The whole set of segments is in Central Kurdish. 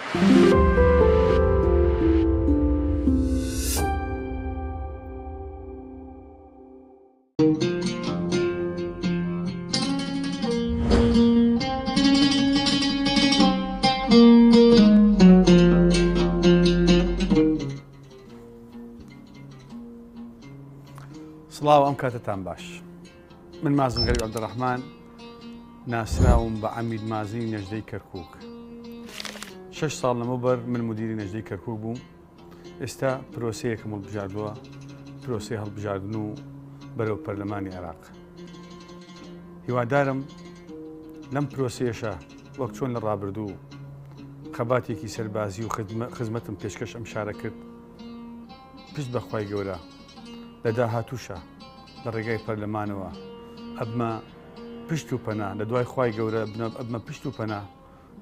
سڵاو ئەم کاتتان باش. من مازن غەریب عەبدوڕەحمان ناسراوم بە عەمید مازنی نەژدەی کەرکووک. 6 ساڵ لەمەوبەر من مدیری نەژدەی کەرکووک بووم. ئێستا پرۆسەیەکم هەڵبژاردووە، پرۆسەی هەڵبژاردن و بەرەو پەرلەمانی عێراق. هیوادارم لەم پرۆسەیەشە وەک چۆن لە ڕابردوو خەباتێکی سەربازی و خزمەتم پێشکەش ئەم شارە کرد، پشت بەخوای گەورە لە داهاتووشە لە ڕێگای پەرلەمانەوە ئەبمە پشت و پەنا لە دوای خوای گەورە ئەبمە پشت و پەنا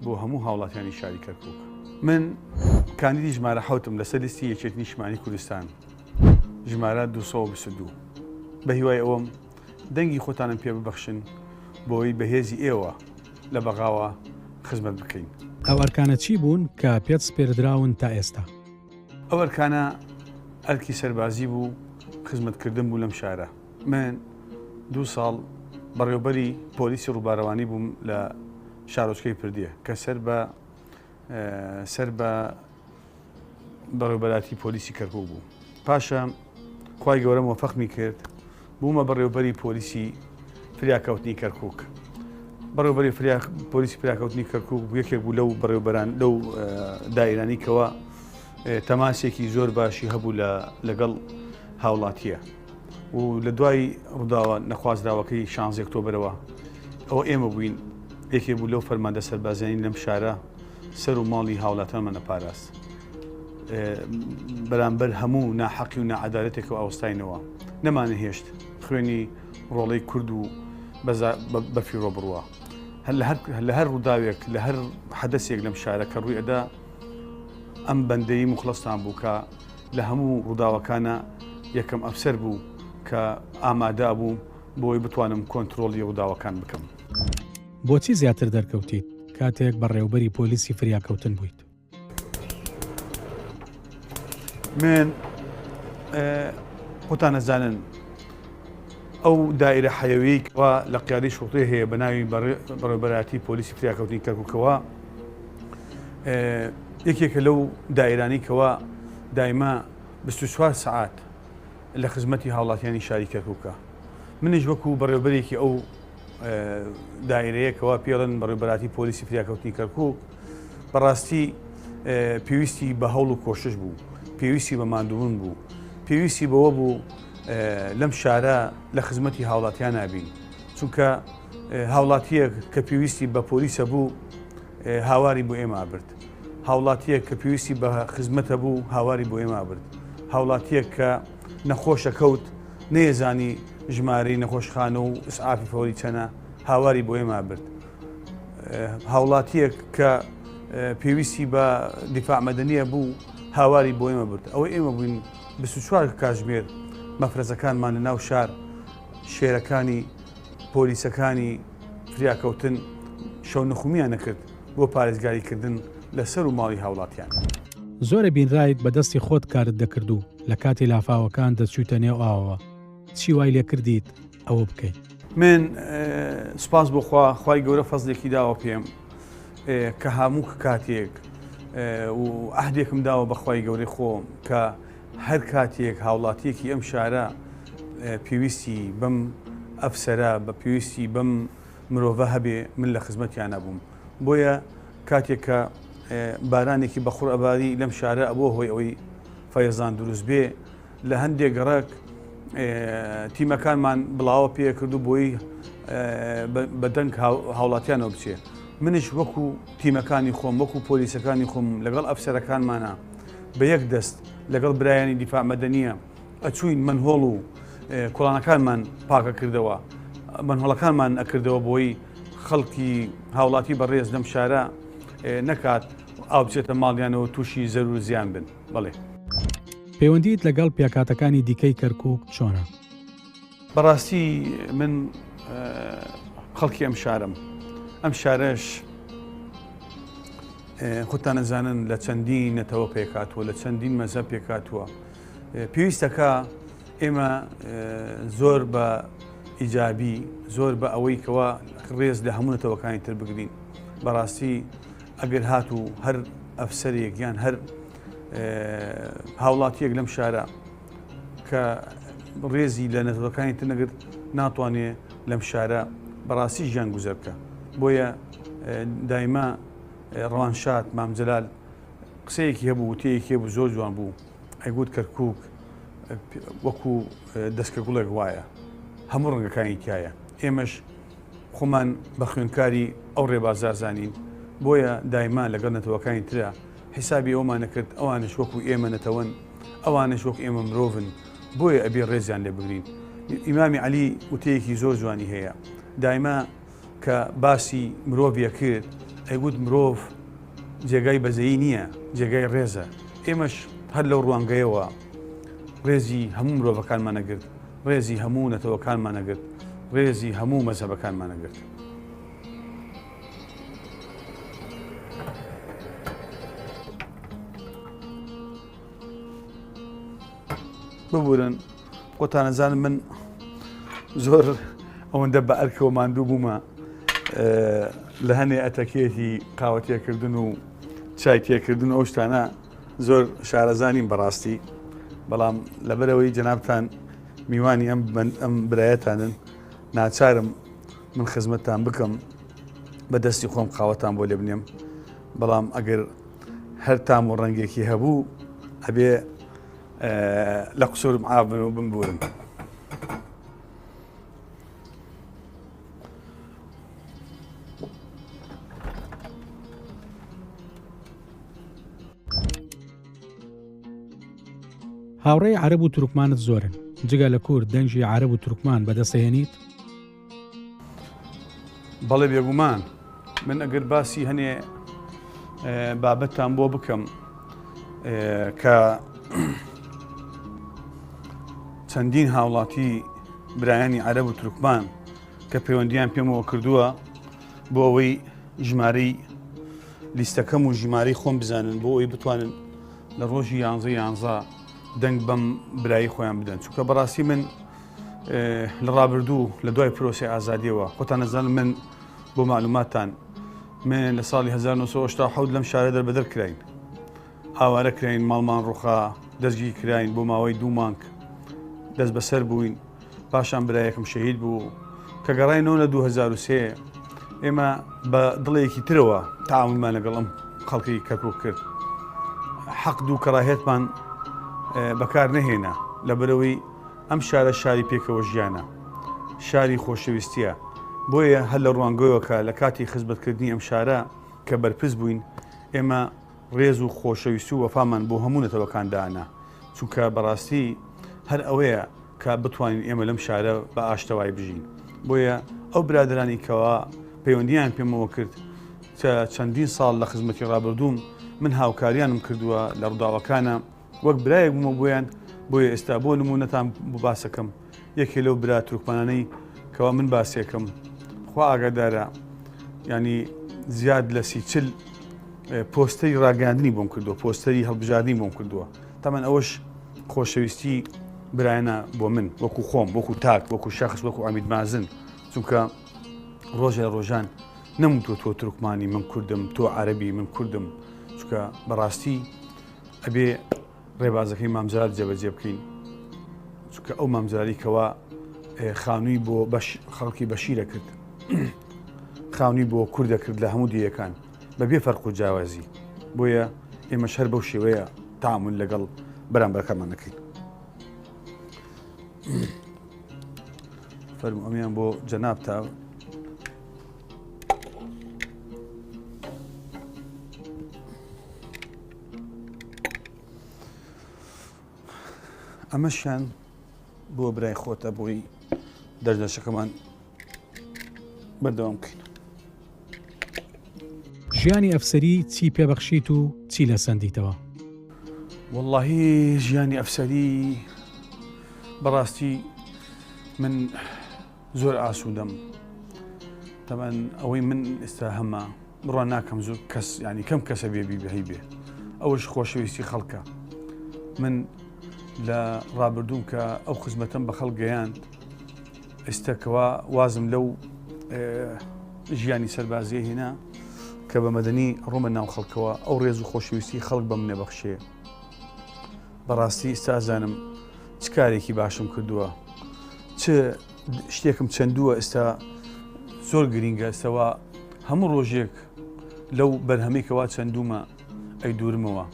بۆ هەموو هاوڵاتیانی شاری کەرکووک. من کاندیدی ژمارە حوتم لەسەر لیستی یەکێتی نیشتیمانی کوردستان ژمارە 222. بە هیوای ئەوەم دەنگی خۆتانم پێ ببەخشن بۆی بەهێزی ئێوە لە بەغاوە خزمەت بکەین. ئەو ئەرکانە چی بوون کە پێت سپێردراون تا ئێستا؟ ئەو ئەرکانە ئەرکی سەربازی بوو، خزمەتکردن بوو لەم شارە. من 2 ساڵ بەڕێوەبەری پۆلیسی ڕووبارەوانی بووم لە شارۆچکەی پردیە کە سەر بە بەڕێوەبەراتی پۆلیسی کەرکووک بوو. پاشە خوای گەورە موفەقمی کرد بوومە بەڕێوەبەری پۆلیسی فریاکەوتنی کەرکووک. بەڕێوەبەری پۆلیسی فریاکەوتنی کەرکووک یەکێک بوو لەو بەڕێوەبەران لەو دائیرانی کەوە تەماسێکی زۆر باشی هەبوو لەگەڵ هاوڵاتیە و لە دوای ڕووداوە نەخوازراوەکەی 16 ئۆکتۆبرەوە ئەوە ئێمە بووین یەکێک بوو لەو فەرماندە سەربازیانی لەم شارە سەر و ماڵی هاوڵاتانمە نەپاراست بەرامبەر هەموو ناحەقی و نەعەدالەتێک و ئاوەستاینەوە نەمانە هێشت خوێنی ڕۆڵەی کورد و بەفیڕۆ بڕوە. لە هەر ڕووداوێک لە هەر حەدەسێک لەم شارە کە ڕووی ئەدا ئەم بەندەی مخلصتان بوو کە لە هەموو ڕووداوەکانە یەکەم ئەفسەر بوو کە ئامادە بوو بۆی بتوانم کۆنتترۆڵی ڕووداوەکان بکەم. بۆچی زیاتر دەرکەوتیت کاتێک بەڕێوەبەری پۆلیسی فریاکەوتن بوویت؟ من خۆتان نەزانن ئەو دائیرە حەیەویەوە لە قیادەی شوڕتەی هەیە بە ناوی بەڕێوەبەراتی پۆلیسی فریاکەوتنی کەرکووکەوە یەکێکە لەو دائیرانی کەوە دایما 24 سعات لە خزمەتی هاوڵاتیانی شاری کەرکووکە. منیش وەکو بەڕێوەبەرێکی ئەو دائیرەیەکەوە پێڵن بەڕێوەبەراتی پۆلیسی فریاکەوتنی کەرکووک بەڕاستی پێویستی بە هەوڵ و کۆشش بوو، پێویستی بە ماندوون بوو، پێویستی بەوە بوو لەم شارە لە خزمەتی هاوڵاتیان نابین، چونکە هاوڵاتیەک کە پێویستی بە پۆلیسە بوو هاواری بۆ ئێمە برد، هاوڵاتیەک کە پێویستی بە خزمەتە بوو هاواری بۆ ئێمە برد، هاوڵاتیەک کە نەخۆشە کەوت نێزانی ژمارەی نەخۆشخانە و ئسعافی فەوری چەنە هاواری بۆ ئێمە برد، هاوڵاتیەک کە پێویستی بە دیفاع مەدەنیە بوو هاواری بۆ ئێمە برد. ئەوەی ئێمە بووین 24 کاتژمێر مەفرەزەکانمان لە ناو شار شێرەکانی پۆلیسەکانی فریاکەوتن شەو نەخومیان نەکرد بۆ پارێزگاریکردن لەسەر و ماڵی هاوڵاتیان. زۆرە بینڕایت بەدەستی خۆت کارت دەکرد و لە کاتی لافاوەکان دەچووتە نێو ئاوەوە. چی وای لێ کردیت ئەوە بکەیت؟ من سپاس بۆ خوای گەورە فەزلێکی داوە پێم کە هەموو کاتێک و ئەهدێکم داوە بەخوای گەورەی خۆم کە هەر کاتێک هاوڵاتیەکی ئەم شارە پێویستی بەم ئەفسەرە بە پێویستی بەم مرۆڤە هەبێ من لە خزمەتیان نەبووم. بۆیە کاتێک کە بارانێکی بەخوڕ ئەباری لەم شارە ئەبووە هۆی ئەوەی فەیەزان دروست بێ لە هەندێک گەڕک تیمەکانمان بڵاوە پێ کردو بۆی بەدەنگ هاوڵاتیانەوە بچێ. منیش وەکو تیمەکانی خۆم وەکو پۆلیسەکانی خۆم لەگەڵ ئەفسەرەکانمانە بە یەک دەست لەگەڵ برایانی دیفاع مەدەنیە ئەچوین منهۆڵ و کۆڵانەکانمان پاکە کردەوە، منهۆڵەکانمان ئەکردەوە بۆی خەڵکی هاوڵاتی بەڕێز لەم شارە نەکات ئاو بچێتە ماڵیانەوە تووشی زەرور زیان بن. بەڵێ پەیوەندیت لەگەڵ پیاکاتەکانی دیکەی کەرکووک چۆنە؟ بەڕاستی من خەڵکی ئەم شارم، ئەم شارەش خۆتان نەزانن لە چەندین نەتەوە پێکاتوە لە چەندین مەزە پێکاتوە پێویستەکە ئێمە زۆر بە ئیجابی زۆر بە ئەوەی کەوا ڕێز لە هەموو نەتەوەکانی تر بگرین بەڕاستی ئەگەر هاتوو هەر ئەفسەرێک یان هەر هاوڵاتیەک لەم شارە کە ڕێزی لە نەتەوەکانی تر نەگرت ناتوانێت لەم شارە بەڕاستی ژیان گوزەر بکە بۆیە دایما ڕەوانشاد مامجەلال قسەیەکی هەبوو وتەیەکی هەبوو زۆر جوان بوو ئەیگوت کەرکووک وەکو دەستکە گوڵێک وایە هەموو ڕەنگەکانی تایە ئێمەش خۆمان بە خوێندکاری ئەو ڕێبازار زانین بۆیە دایما لەگەڵ نەتەوەکانی ترە حیسابی ئەومانە کرد ئەوانش وەکو ئێمە نەتەوەن ئەوانش وەکو ئێمە مرۆڤن بۆیە ئەبێ ڕێزیان لێ بگرین ئیمامی عەلی وتەیەکی زۆر جوانی هەیە دایما کە باسی مرۆڤیە کرد ئەیگوت مرۆڤ جێگای بەزەیی نییە جێگای ڕێزە ئێمەش هەر لەو ڕوانگەیەوە ڕێزی هەموو مرۆڤەکانمانەگرت ڕێزی هەموو نەتەوەکانمانەگرت ڕێزی هەموو مەزهەبەکانمانەگرت ببورن خۆتان نەزانم من زۆر ئەوەندە بە ئەرکەوە ماندوو بوومە لە هەنێ ئەتەکێتی قاوەتێکردن و چای تێکردن ئەو شتانە زۆر شارەزانیم بەڕاستی بەڵام لەبەرەوەی جەنابتان میوانی ئەم برایەتانن ناچارم من خزمەتتان بکەم بە دەستی خۆم قاوەتان بۆ لێ بنێم بەڵام ئەگەر هەر تام و ڕەنگێکی هەبوو ئەبێ لە قسوورم ئابن و بمبورن هاوڕێی عەرەب و تورکمانت زۆرن جگە لە کورد دەنجی عەرەب و تورکمان بەدەستهێنیت بەڵێ بێگومان من ئەگەر باسی هەنێ بابەتتان بۆ بکەم کە چەندین هاوڵاتی برایانی عەرەب و تورکمان کە پەیوەندیان پێمەوە کردووە بۆ ئەوەی ژمارەی لیستەکەم و ژمارەی خۆم بزانن بۆ ئەوەی بتوانن لە ڕۆژی 11 دەنگ بەم برایی خۆیان بدەن چونکە بەڕاستی من لە ڕابردوو لە دوای پرۆسی ئازادیەوە خۆتان نەزانم من بۆ معلوماتان من لە ساڵی 1970 لەم شارە دەربەدەر کراین ئاوارە کراین ماڵمان ڕوخا دەستگی کراین بۆ ماوەی 2 مانگ دەست بەسەر بووین پاشان برایەکم شەهید بوو کە گەڕاینەوە لە 2003 ئێمە بە دڵێکی ترەوە تەعاملمان لەگەڵ ئەم خەڵکی کەرکووک کرد حەقد و کەڕاهێتمان بەکار نەهێنا لەبەرەوەی ئەم شارە شاری پێکەوە ژیانە شاری خۆشەویستیە بۆیە هەر لە ڕوانگەیەوەکە لە کاتی خزمەتکردنی ئەم شارە کە بەرپرس بووین ئێمە ڕێز و خۆشەویستی و وەفامان بۆ هەموو نەتەوەکان دانا چونکە بەڕاستی هەر ئەوەیە کە بتوانین ئێمە لەم شارە بە ئاشتەوای بژین بۆیە ئەو برادرانی کەوا پەیوەندیان پێمەوە کرد چەندین ساڵ لە خزمەتی ڕابردووم من هاوکاریانم کردووە لە ڕووداوەکانە وەک برایەک بوومە بۆیان بۆیە ئێستا بۆ نمونەتان بۆ باسەکەم یەکێ لەو برا تورکمانانەی کەوا من باسێکم خوا ئاگادارە ینی زیاد لە 30 پۆستەری ڕاگەاندنی بۆم کردووە پۆستەری هەڵبژاردنی بۆم کردووە تەمەەن ئەوەش خۆشەویستی برایەنە بۆ من وەکو خۆم وەکو تاک وەکو شەخص وەکو ئەمید مازن چونکە ڕۆژە ڕۆژان نەموتوە تۆ تورکمانی من کوردم تۆ عەرەبی من کوردم چونکە بەڕاستی ئەبێ ڕێبازەکەی مامجلال جێبەجێ بکەین چونکە ئەو مامجلالی کەوا خانووی بۆ خەڵکی بەشیرە کرد خاونی بۆ کوردە کرد لە هەموو دیەکان بەبێ فەرق و جیاوازی بۆیە ئێمە شەر بەو شێوەیە تەعامل لەگەڵ بەرامبەرەکەمان نەکەین فەرموو ئەمیان بۆ جەناب تا ئەمەشیان بۆ برای خۆتە بۆی دەردەشەکەمان بەردەوام بکەین ژیانی ئەفسەری چی پێبەخشیت و چی لە سەندیتەوە واللهی ژیانی ئەفسەری بەڕاستی من زۆر ئاسوودەم تەمەەن ئەوەی من ئێستا هەمە بڕوان ناکەم زوو کەس ینی کەم کەسە بێبی بەهی بێ ئەوەش خۆشەویستی خەڵکە من لە ڕابردووم کە ئەو خزمەتەم بە خەڵک گەیاند ئێستاکەوا وازم لەو ژیانی سەربازیە هێنا کە بە مەدەنی ڕۆمە ناو خەڵکەوە ئەو ڕێز و خۆشەویستی خەڵک بە منێ بەخشێ بەڕاستی ئێستازانم چ کارێکی باشم کردووە چ شتێکم چەندووە ئێستا زۆر گرینگە ئێستاوە هەموو ڕۆژێک لەو بەرهەمێکەوە چەندومە ئەی دوورمەوە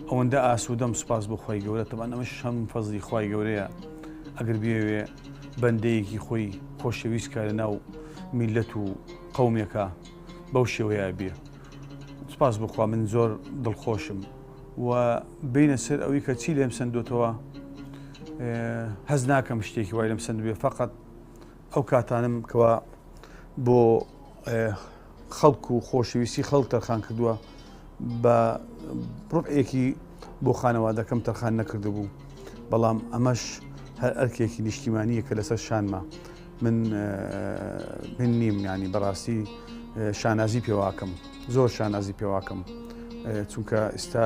ئەوەندە ئاسوودەم سوپاس بۆ خی گەورە تەبان ئەمەش هەم فەزلی خی گەورەیە ئەگەر بێوێ بەندەیەکی خۆی خۆشەویست کارە ناو میلەت و قەومێکە بەو شێوەیە بێ سوپاس بخوا من زۆر دڵخۆشم و بینە سەر ئەوەی کە چی لێم سندوتەوە هەز ناکەم شتێکی وای لەم سند بێ فقط ئەو کاتانم کەوا بۆ خەڵک و خۆشەویستی خەڵک تەرخان کردووە بە ڕوبعێکی بۆ خانەوادەکەم تەرخان نەکرده بوو بەڵام ئەمەش هەر ئەرکێکی نیشتیمانیە کە لەسەر شانمە من نیم ینی بەڕاستی شانازی پێواکەم زۆر شانازی پێواکەم چونکە ئێستا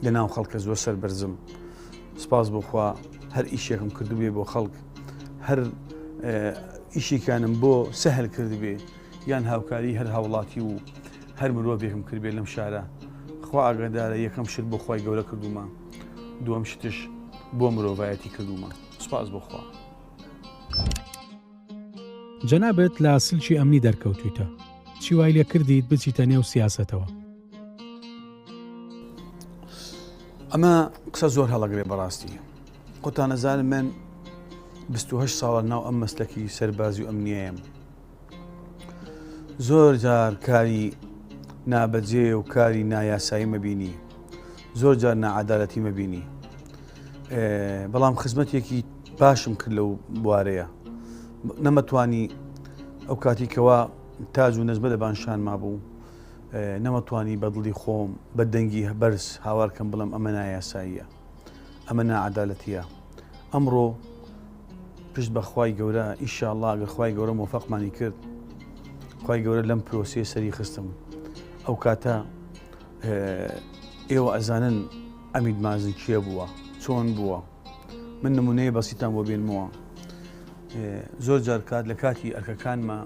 لەناو خەڵکە زۆر سەربەرزم سپاس بۆخوا هەر ئیشێکم کردوبێ بۆ خەڵک هەر ئیشێکانم بۆ سەهل کردبێ یان هاوکاری هەر هاوڵاتی و هەر مرۆڤێکم کردبێ لەم شارە خوا ئاگادارە یەکەم شت بۆ خی گەورە کردومە دووەم شتش بۆ مرۆڤایەتی کردومە سپاس بۆخوا جەنابەت لە سلکی ئەمنی دەرکەوتویتە چی وای لێ کردیت بچیتە نێو سیاسەتەوە ئەمە قسە زۆر هەڵەگرێ بەڕاستی خۆتان نەزانم من 28 ساڵە ناو ئەم مەسلەکی سەربازی و ئەمنیەیەم زۆر جار کاری نابەجێ و کاری نایاسایی مەبینی زۆر جار نائەدالەتی مەبینی بەڵام خزمەتێکی باشم کرد لەو بوارەیە نەمەتوانی ئەو کاتێکەوە تاج و نەزمە لە بانشان مابوو نەمەتوانی بەدڵی خۆم بە دەنگی بەرز هاوارکەم بڵم ئەمە نایاساییە ئەمە نائەدالەتیە ئەمڕۆ پشت بە خوای گەورە ئینشاءڵڵا ئەگەر خوای گەورە مۆفەقمانی کرد خوای گەورە لەم پرۆسەیە سەری خستم ئەو کاتە ئێوە ئەزانن ئەمید مازن کێ بووە چۆن بووە من نمونەیە بەسیتان بۆ بێنمەوە زۆر جار کات لە کاتی ئەرکەکانمە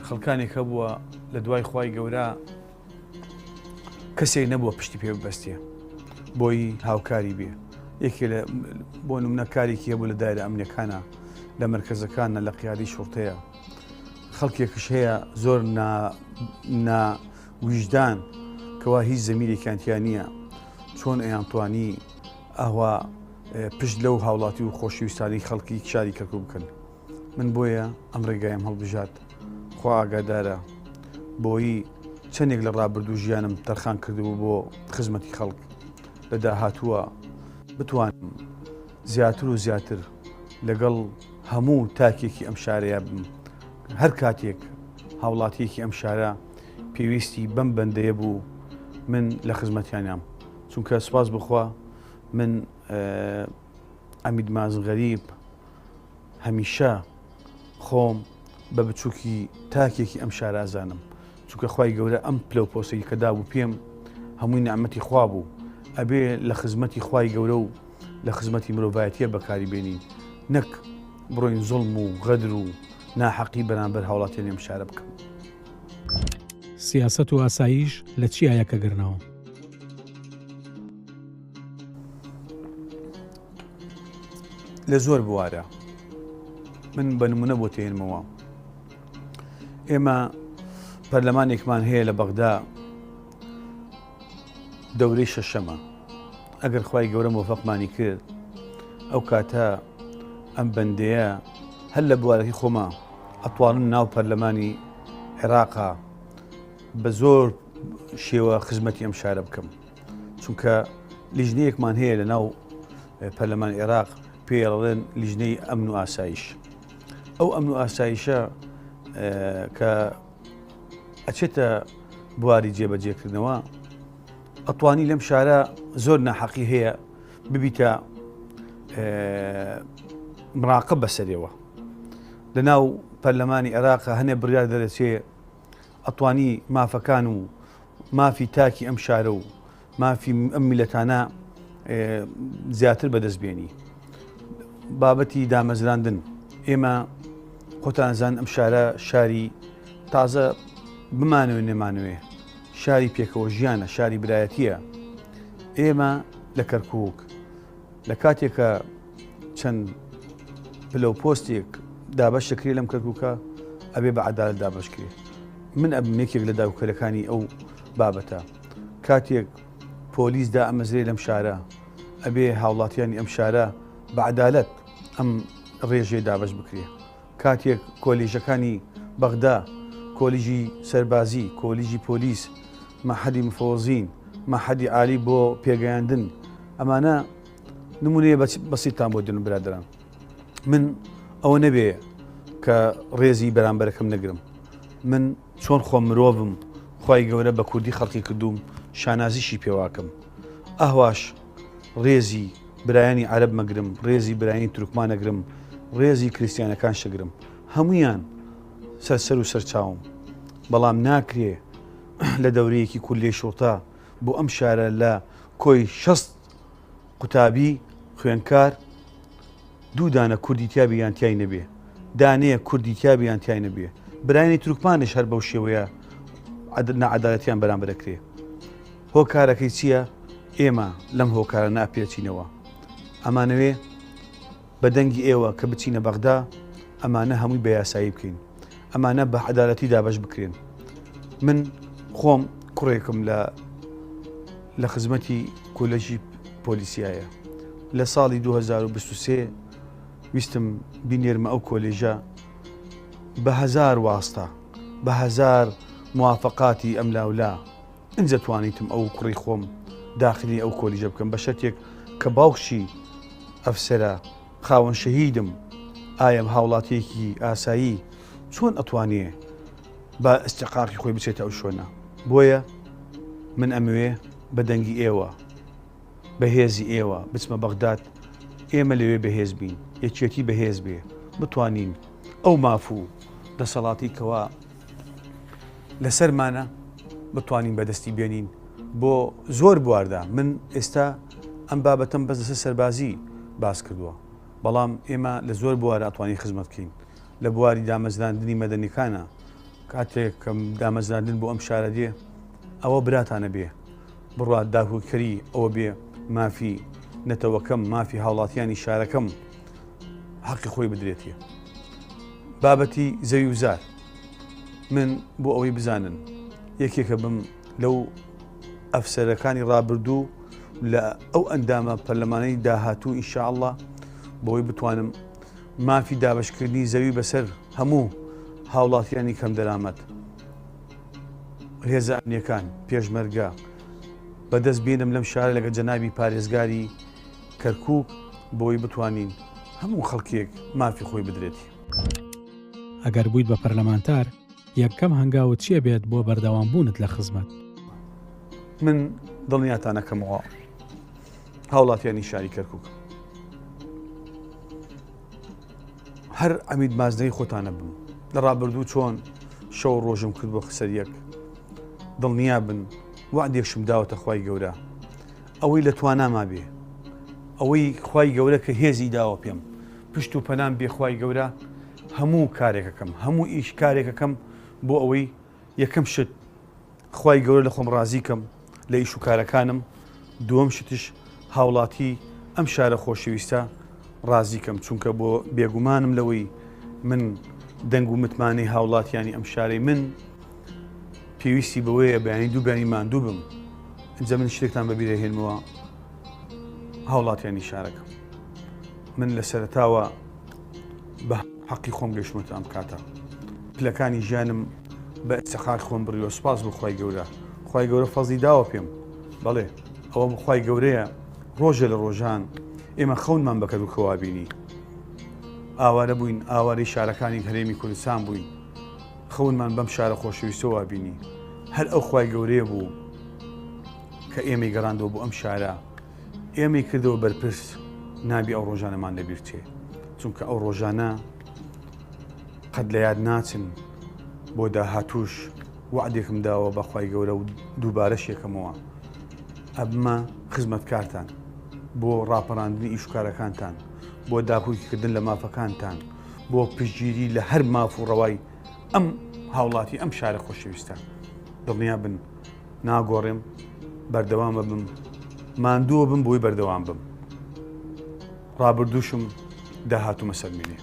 خەڵکانێک هەبووە لە دوای خوای گەورە کەسێک نەبووە پشتی پێ ببەستێ بۆی هاوکاری بێ یەکێ بۆ نمونە کارێکی هەبوو لە دایرە ئەمنیەکانە لە مەرکەزەکانە لە قیادی شوڕتەیە خەڵکێکش هەیە زۆر ناویژدان کەوا هیچ زەمیرێکیانتیان نییە چۆن ئەیانتوانی ئەوە پشت لەو هاوڵاتی و خۆشەویستانی خەڵکی شاری کەرکوو بکەن من بۆیە ئەم ڕێگایم هەڵبژات خوا ئاگادارە بۆیی چەندێک لە ڕابردوو ژیانم تەرخان کردبوو بۆ خزمەتی خەڵک لە داهاتووە بتوانم زیاتر و زیاتر لەگەڵ هەموو تاکێکی ئەم شارەیە بم هەر کاتێک هاوڵاتیەکی ئەم شارە پێویستی بەم بەندەیە بوو من لە خزمەتیانیام چونکە سوپاس بخوا من ئەمید مازن غەریب هەمیشە خۆم بە بچووکی تاکێکی ئەم شارازانم چونکە خوای گەورە ئەم پلە و پۆسەی کە دابوو پێم هەمووی نعمەتی خوا بوو ئەبێ لە خزمەتی خوای گەورە و لە خزمەتی مرۆڤایەتیە بەکاری بێنین نەک بڕۆین زوڵم و غەدر و ناحەقی بەرامبەر هاوڵاتیان ئەم شارە بکەم سیاست و ئاسایش لە چی ئایەکە گرنەوە لە زۆر بوارە من بە نمونە بۆ تێنمەوە ئێمە پەرلەمانێکمان هەیە لە بەغدا دەورەی شەشەمە ئەگەر خوای گەورە مۆفەقمانی کرد ئەو کاتە ئەم بەندەیە هەر لە بوارەکەی خۆمە ئەتوانن ناو پەرلەمانی عێراقا بە زۆر شێوە خزمەتی ئەم شارە بکەم چونکە لیژنەیەکمان هەیە لە ناو پەرلەمانی عێراق پێڵێن لیژنەی ئەمن و ئاسایش ئەو ئەمن و ئاسایشە کە ئەچێتە بواری جێبەجێکردنەوە ئەتوانی لەم شارە زۆر ناحەقی هەیە ببیتە مراقب بەسەرەوە لە ناو پەرلەمانی عێراق هەنێ بڕیار دەرەچێ ئەتوانی مافەکان و مافی تاکی ئەم شارە و مافی ئەم میلەتانە زیاتر بەدەستبێنی. بابەتی دامەزراندن ئێمە خۆتانزان ئەم شارە شاری تازە بمانەوێ نێمانوێ شاری پێکەوە ژیانە، شاری برایەتیە. ئێمە لە کەرکووک لە کاتێکە چەند پلە و پۆستێک دابەشەکرێ لەم کەرکووکە ئەبێ بە عەدالەت دابەشکرێ. من ئەبم یەکێک لە داوکەرەکانی ئەو بابەتە. کاتێک پۆلیسدا ئەمەزرێ لەم شارە ئەبێ هاوڵاتیانی ئەم شارە بە عەدالەت ئەم ڕێژێ دابەش بکرێ. کاتێک کۆلیژەکانی بەغدا، کۆلیژی سەربازی، کۆلیژی پۆلیس، مەحەدی مفۆزین، مەحەدی عالی بۆ پێگەیاندن، ئەمانە نمونەیە بەسیتان بۆ دێن برادران. من ئەوە نەبێ کە ڕێزی بەرامبەرەکەم نەگرم. من چۆن خۆم مرۆڤم خوای گەورە بە کوردی خەڵقی کردوم شانازیشی پێواکەم. ئەهواش ڕێزی برایانی عەرەب مەگرم، ڕێزی برایانی تورکمان نەگرم، ڕێزی کریسیانەکان شەگرم، هەمویان سەر و سەرچاوم. بەڵام ناکرێ لە دەورەیەکی کولێ شوڕتا بۆ ئەم شارە لە کۆی 60 قوتابی خوێنکار دوو دانە کوردی تیابی یان تیای نەبێ، دانەیە کوردی تیابی یان تیای نەبێ. برایانی تورکمانش هەر بەو شێوەیە نەعەدالەتیان بەرامبەر دەکرێ. هۆکارەکەی چییە؟ ئێمە لەم هۆکارە ناپێچینەوە. ئەمانەوێ بە دەنگی ئێوە کە بچینە بەغدا ئەمانە هەمووی بە یاسایی بکەین، ئەمانە بە عەدالەتی دابەش بکرێن. من خۆم کوڕێکم لە خزمەتی کۆلێژی پۆلیسیایە. لە ساڵی 2023 ویستم بینێرمە ئەو کۆلێژە بە هەزار واستە، بە هەزار موافقاتی ئەم لاولا ئەنجە توانیتم ئەو کوڕی خۆم داخلی ئەو کۆلیژە بکەم بە شەرتێک کە باوکشی ئەفسەرە خاوەن شەهیدم. ئایا هاوڵاتیەکی ئاسایی چۆن ئەتوانێ بە ئستیقاقی خۆی بچێتە ئەو شوێنە؟ بۆیە من ئەمەوێ بە دەنگی ئێوە، بەهێزی ئێوە بچمە بەغداد، ئێمە لەوێ بەهێز بین، یەکێتی بەهێز بێ، بتوانین ئەو مافوو دەسەڵاتی کەوا لەسەرمانە بتوانین بەدەستی بێنین بۆ زۆر بواردا. من ئێستا ئەم بابەتم بەس لەسەر سەربازی باس کردووە، بەڵام ئێمە لە زۆر بوارە ئەتوانین خزمەت بکەین. لە بواری دامەزراندنی مەدەنیەکانە کاتێک کەم دامەزراندن بۆ ئەم شارە دێ ئەوە براتانە بێ بڕوا داهوکەری ئەوە بێ مافی نەتەوەکەم، مافی هاوڵاتیانی شارەکەم حەقی خۆی بدرێتیە. بابەتی زەوی وزار من بۆ ئەوەی بزانن یەکێکە بم لەو ئەفسەرەکانی ڕابردوو لە ئەو ئەندامە پەرلەمانەی داهاتوو ئینشاءڵڵا بۆی بتوانم مافی دابەشکردنی زەوی بەسەر هەموو هاوڵاتیانی کەم دەرامەت، هێزە ئەمنیەکان، پێشمەرگە بەدەست بێنم لەم شارە لەگە جەنابی پارێزگاری کەرکووک بۆی بتوانین هەموو خەڵکێک مافی خۆی بدرێتی. ئەگەر بوویت بە پەرلەمانتار یەکەم هەنگاوت چیە بێت بۆ بەردەوامبوونت لە خزمەت؟ من دڵنیاتانەکەمەوە هاوڵاتیانی شاری کەرکووک هەر ئەمید مازنەی خۆتانە بم. لە ڕابردوو چۆن شەو ڕۆژم کرد بۆ خسەریەک، دڵنیا بن وعدێکشم داوەتە خوای گەورە ئەوەی لە تواناما بێ، ئەوەی خوای گەورە کە هێزی داوە پێم پشت و پەنام بێ خوای گەورە هەموو کارێکەکەم، هەموو ئیش کارێکەکەم بۆ ئەوەی یەکەم شت خوای گەورە لە خۆم ڕازیکەم لە ئیش و کارەکانم، دووەم شتش هاوڵاتی ئەم شارە خۆشەویستە ڕازیکەم، چونکە بۆ بێگومانم لەوەی من دەنگ و متمانەی هاوڵاتیانی ئەم شارەی من پێویستی بەوەیە بەیانی دوو بەیانی ماندوو بم. ئەنجە من شتێکتان بەبیرە هێنمەوە هاوڵاتیانی شارەکەم. من لە سەرەتاوە بە حەقی خۆم گەشتمەوە ئەم کاتە، پلەکانی ژیانم بە ئەستەخار خۆم بڕیوە. سوپاس بۆ خوای گەورە، خوای گەورە فەزڵی داوە پێم. بەڵێ ئەوە خوای گەورەیە ڕۆژە لە ڕۆژان ئێمە خەونمان بە کەدووکەوا بینی، ئاوارە بووین، ئاوارەی شارەکانی هەرێمی کوردستان بووین، خەونمان بەم شارە خۆشەویستەوە بینی. هەر ئەو خوای گەورەیە بوو کە ئێمەی گەڕاندەوە بۆ ئەم شارە، ئێمەی کردەوە بەرپرس نابی ئەو ڕۆژانەمان لەبیرچێ، چونکە ئەو ڕۆژانە قەت لە یاد ناچن بۆ داهاتووش وعدێکم داوە بەخوای گەورە و دووبارەش یەکەمەوە ئەبمە خزمەتکارتان بۆ ڕاپەڕاندنی ئیشکارەکانتان بۆ داپۆکیکردن لە مافەکانتان بۆ پشتگیری لە هەر ماف و ڕەوای ئەم هاوڵاتی ئەم شارە خۆشەویستە دڵنیا بن ناگۆڕێم بەردەوام بم ماندووە بم بۆی بەردەوام بم ڕابردووشم داهاتوومە سەرمێنێ